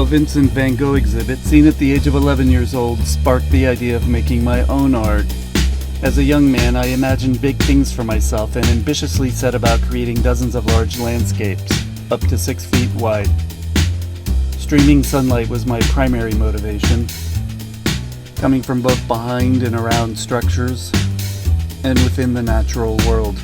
A Vincent van Gogh exhibit seen at the age of 11 years old sparked the idea of making my own art. As a young man, I imagined big things for myself and ambitiously set about creating dozens of large landscapes, up to 6 feet wide. Streaming sunlight was my primary motivation, coming from both behind and around structures and within the natural world.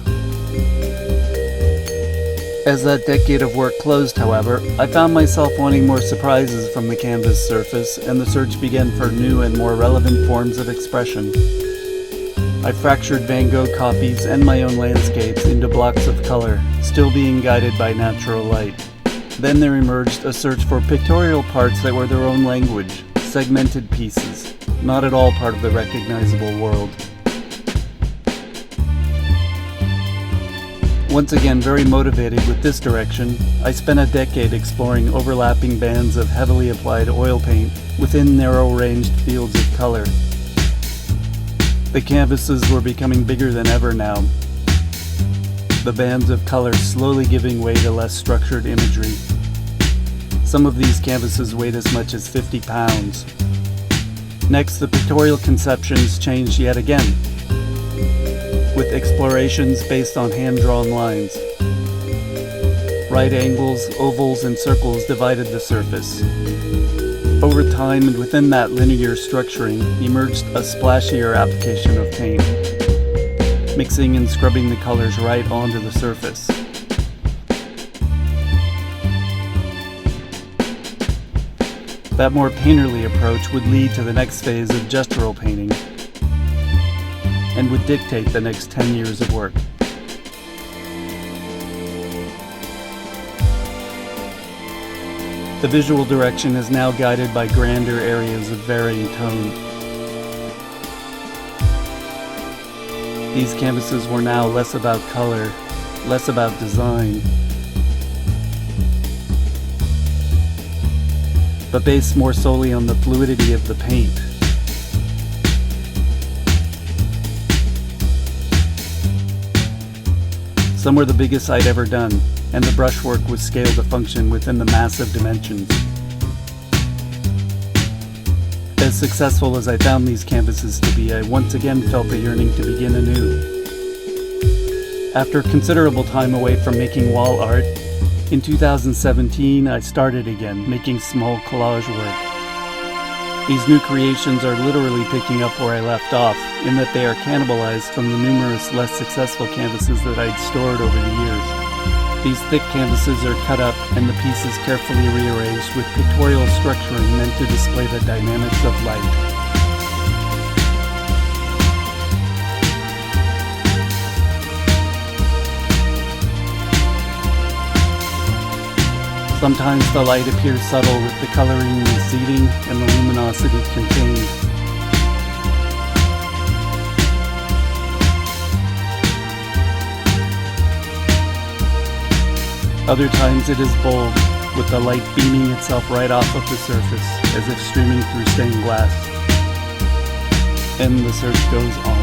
As that decade of work closed, however, I found myself wanting more surprises from the canvas surface, and the search began for new and more relevant forms of expression. I fractured Van Gogh copies and my own landscapes into blocks of color, still being guided by natural light. Then there emerged a search for pictorial parts that were their own language, segmented pieces, not at all part of the recognizable world. Once again very motivated with this direction, I spent a decade exploring overlapping bands of heavily applied oil paint within narrow-ranged fields of color. The canvases were becoming bigger than ever now, the bands of color slowly giving way to less structured imagery. Some of these canvases weighed as much as 50 pounds. Next, the pictorial conceptions changed yet again, with explorations based on hand-drawn lines. Right angles, ovals, and circles divided the surface. Over time, and within that linear structuring, emerged a splashier application of paint, mixing and scrubbing the colors right onto the surface. That more painterly approach would lead to the next phase of gestural painting, and would dictate the next 10 years of work. The visual direction is now guided by grander areas of varying tone. These canvases were now less about color, less about design, but based more solely on the fluidity of the paint. Some were the biggest I'd ever done, and the brushwork was scaled to function within the massive dimensions. As successful as I found these canvases to be, I once again felt a yearning to begin anew. After considerable time away from making wall art, in 2017 I started again, making small collage work. These new creations are literally picking up where I left off, in that they are cannibalized from the numerous less successful canvases that I'd stored over the years. These thick canvases are cut up and the pieces carefully rearranged with pictorial structuring meant to display the dynamics of light. Sometimes the light appears subtle with the coloring receding and the luminosity contained. Other times it is bold, with the light beaming itself right off of the surface, as if streaming through stained glass. And the search goes on.